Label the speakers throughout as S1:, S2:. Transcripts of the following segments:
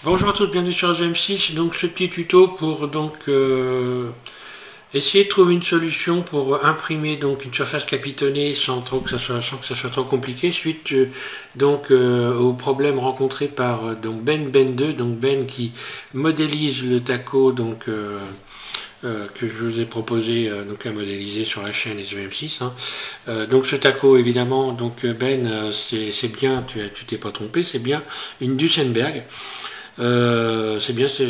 S1: Bonjour à tous, bienvenue sur M6. Donc ce petit tuto pour essayer de trouver une solution pour imprimer donc une surface capitonnée sans que ça soit trop compliqué suite aux problèmes rencontrés par Ben2, donc Ben qui modélise le taco que je vous ai proposé à modéliser sur la chaîne SVM6. Donc ce taco évidemment, c'est bien, tu t'es pas trompé, c'est bien une Duesenberg. C'est bien ça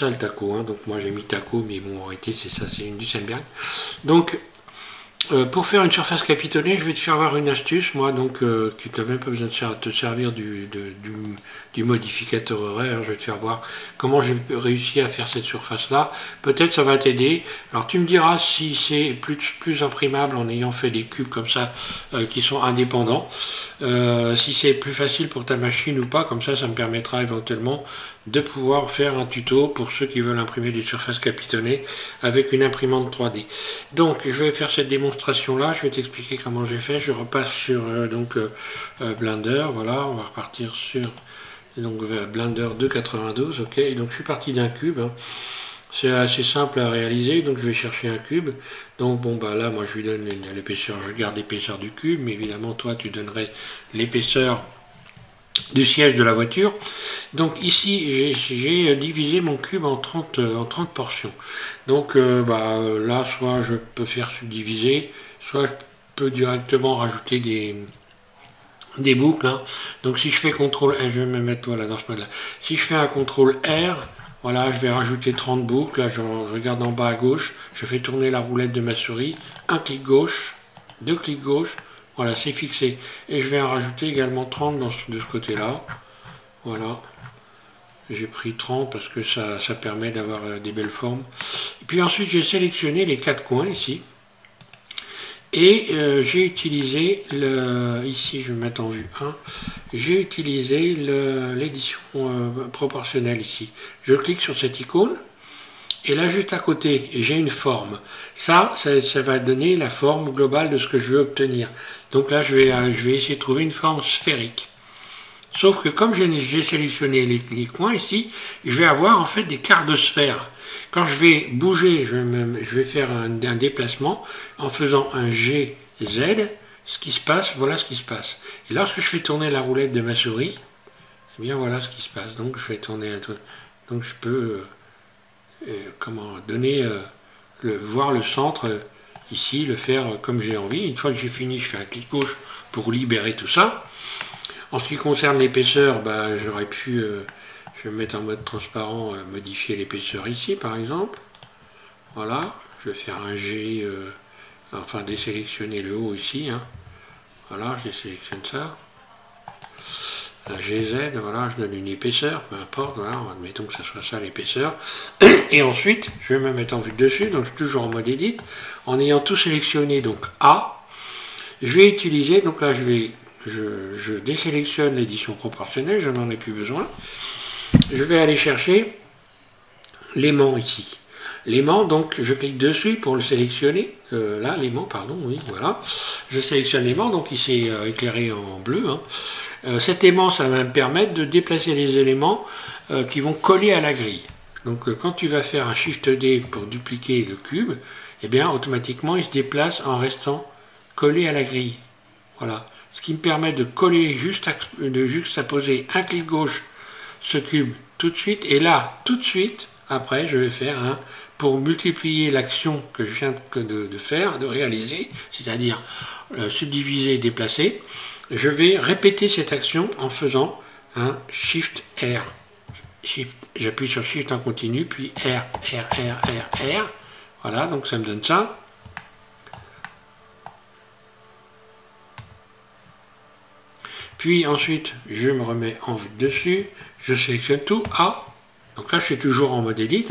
S1: le taco. Donc moi j'ai mis taco, mais bon en réalité c'est ça, c'est une Duesenberg. Donc pour faire une surface capitonnée, je vais te faire voir une astuce, moi, qui n'a même pas besoin de te servir du modificateur horaire. Je vais te faire voir comment j'ai réussi à faire cette surface-là. Peut-être ça va t'aider. Alors tu me diras si c'est plus imprimable en ayant fait des cubes comme ça qui sont indépendants. Si c'est plus facile pour ta machine ou pas, comme ça me permettra éventuellement de pouvoir faire un tuto pour ceux qui veulent imprimer des surfaces capitonnées avec une imprimante 3D. Donc je vais faire cette démonstration là, je vais t'expliquer comment j'ai fait. Je repasse sur Blender, voilà, on va repartir sur Blender 2.92, ok. Et donc je suis parti d'un cube, c'est assez simple à réaliser, donc je vais chercher un cube. Donc là moi je lui donne l'épaisseur, je garde l'épaisseur du cube, mais évidemment toi tu donnerais l'épaisseur du siège de la voiture. Donc ici j'ai divisé mon cube en 30 portions. Donc là soit je peux faire subdiviser, soit je peux directement rajouter des boucles. Donc si je fais CTRL R, je vais me mettre voilà, dans ce mode là. Si je fais un CTRL R, voilà, je vais rajouter 30 boucles. Là je regarde en bas à gauche, je fais tourner la roulette de ma souris, un clic gauche, deux clics gauche. Voilà, c'est fixé. Et je vais en rajouter également 30 de ce côté-là. Voilà. J'ai pris 30 parce que ça permet d'avoir des belles formes. Et puis ensuite, j'ai sélectionné les 4 coins ici. Et j'ai utilisé ici, je vais mettre en vue 1. J'ai utilisé l'édition proportionnelle ici. Je clique sur cette icône. Et là, juste à côté, j'ai une forme. Ça va donner la forme globale de ce que je veux obtenir. Donc là, je vais essayer de trouver une forme sphérique. Sauf que comme j'ai sélectionné les coins ici, je vais avoir en fait des quarts de sphère. Quand je vais bouger, je vais faire un déplacement en faisant un GZ. Ce qui se passe, voilà ce qui se passe. Et lorsque je fais tourner la roulette de ma souris, eh bien voilà ce qui se passe. Donc je fais tourner un truc. Donc je peux voir le centre ici, le faire comme j'ai envie. Une fois que j'ai fini, je fais un clic gauche pour libérer tout ça. En ce qui concerne l'épaisseur, j'aurais pu, je vais me mettre en mode transparent, modifier l'épaisseur ici par exemple. Voilà, je vais faire un G, enfin désélectionner le haut ici. Voilà, je désélectionne ça. Un GZ, voilà, je donne une épaisseur, peu importe, voilà, admettons que ça soit ça l'épaisseur. Et ensuite, je vais me mettre en vue dessus, donc je suis toujours en mode edit. En ayant tout sélectionné, donc A, je vais utiliser, donc là je désélectionne l'édition proportionnelle, je n'en ai plus besoin. Je vais aller chercher l'aimant ici. L'aimant, donc je clique dessus pour le sélectionner. Là, l'aimant, pardon, oui, voilà. Je sélectionne l'aimant, donc il s'est éclairé en bleu. Cet aimant, ça va me permettre de déplacer les éléments qui vont coller à la grille. Donc quand tu vas faire un Shift D pour dupliquer le cube, eh bien automatiquement il se déplace en restant collé à la grille. Voilà. Ce qui me permet de coller de juxtaposer un clic gauche ce cube tout de suite. Et là, tout de suite, après, je vais faire pour multiplier l'action que je viens de faire, de réaliser, c'est-à-dire subdiviser, déplacer. Je vais répéter cette action en faisant un Shift R. J'appuie sur Shift en continu, puis R, R, R, R, R. Voilà, donc ça me donne ça. Puis ensuite, je me remets en vue dessus, je sélectionne tout, A. Donc là, je suis toujours en mode edit.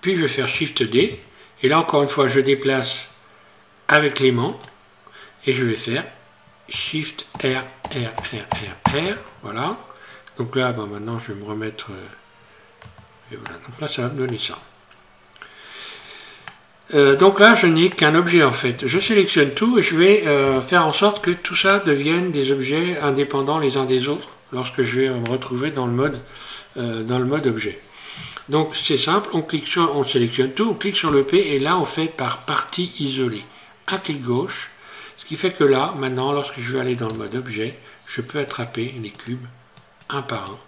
S1: Puis je vais faire Shift D. Et là, encore une fois, je déplace avec l'aimant. Et je vais faire Shift R, R, R, R, R. Voilà. Donc là, maintenant, je vais me remettre... et voilà. Donc là, ça va me donner ça. Donc là, je n'ai qu'un objet en fait. Je sélectionne tout et je vais faire en sorte que tout ça devienne des objets indépendants les uns des autres lorsque je vais me retrouver dans le mode dans le mode objet. Donc c'est simple, on sélectionne tout, on clique sur le P et là on fait par partie isolée. Un clic gauche, ce qui fait que là, maintenant, lorsque je vais aller dans le mode objet, je peux attraper les cubes un par un.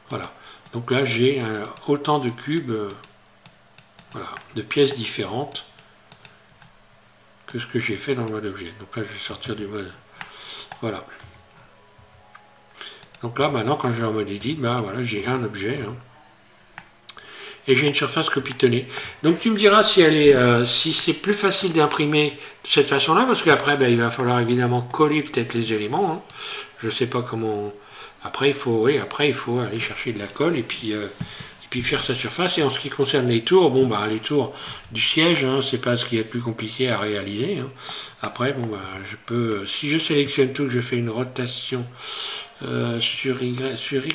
S1: Voilà. Donc là j'ai autant de cubes, voilà, de pièces différentes que ce que j'ai fait dans le mode objet. Donc là je vais sortir du mode. Voilà. Donc là maintenant quand je vais en mode edit, bah voilà, j'ai un objet. Hein. Et j'ai une surface capitonnée. Donc tu me diras si elle est, si c'est plus facile d'imprimer de cette façon-là, parce qu'après il va falloir évidemment coller peut-être les éléments. Hein. Je ne sais pas comment. Après il faut, oui, après il faut aller chercher de la colle et puis faire sa surface. Et en ce qui concerne les tours, bon bah les tours du siège, hein, c'est pas ce qui est plus compliqué à réaliser. Hein. Après bon bah je peux, si je sélectionne tout, que je fais une rotation sur X,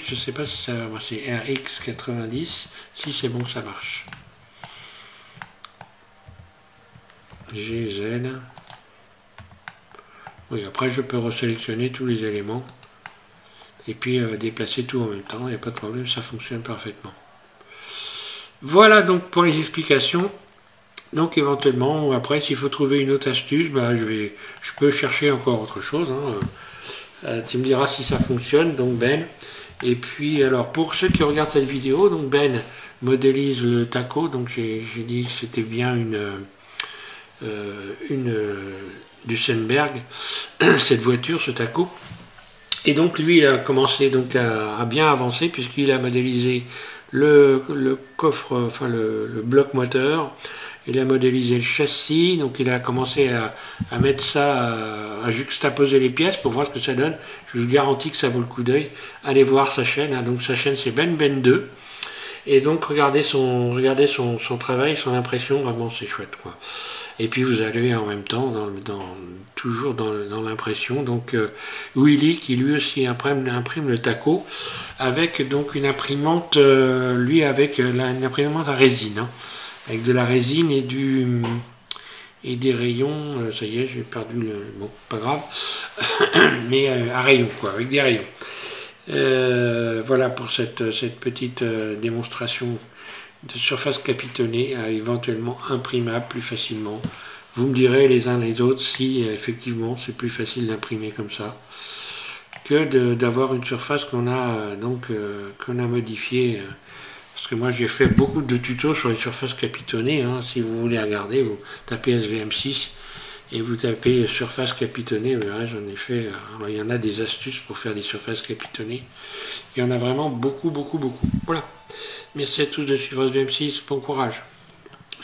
S1: je sais pas si ça va marcher, c'est RX90, si c'est bon ça marche. GZ. Oui, après je peux resélectionner tous les éléments et puis déplacer tout en même temps, il n'y a pas de problème, ça fonctionne parfaitement. Voilà donc pour les explications. Donc éventuellement, après s'il faut trouver une autre astuce, bah, je peux chercher encore autre chose. Hein. Tu me diras si ça fonctionne, donc Ben. Et puis alors pour ceux qui regardent cette vidéo, donc Ben modélise le taco, donc j'ai dit que c'était bien une Duesenberg, cette voiture, ce taco. Et donc lui il a commencé donc à bien avancer puisqu'il a modélisé le coffre, enfin le bloc moteur, il a modélisé le châssis, donc il a commencé à mettre ça, à juxtaposer les pièces pour voir ce que ça donne. Je vous garantis que ça vaut le coup d'œil. Allez voir sa chaîne, hein. Donc sa chaîne c'est Ben 2. Et donc regardez son travail, son impression, vraiment c'est chouette quoi. Et puis vous allez en même temps toujours dans l'impression, donc Willy qui lui aussi imprime le taco avec donc une imprimante, lui avec une imprimante à résine, hein, avec de la résine et des rayons, ça y est j'ai perdu le, bon pas grave, mais à rayons quoi, avec des rayons. Voilà pour cette petite démonstration de surface capitonnée, éventuellement imprimable plus facilement. Vous me direz les uns les autres si effectivement c'est plus facile d'imprimer comme ça que d'avoir une surface qu'on a qu'on a modifiée. Parce que moi j'ai fait beaucoup de tutos sur les surfaces capitonnées. Hein. Si vous voulez regarder, vous tapez SVM6 et vous tapez surface capitonnée. Ouais, j'en ai fait. Alors, il y en a des astuces pour faire des surfaces capitonnées. Il y en a vraiment beaucoup. Voilà. Merci à tous de suivre SVM6. Bon courage.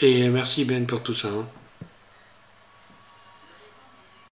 S1: Et merci Ben pour tout ça. Hein.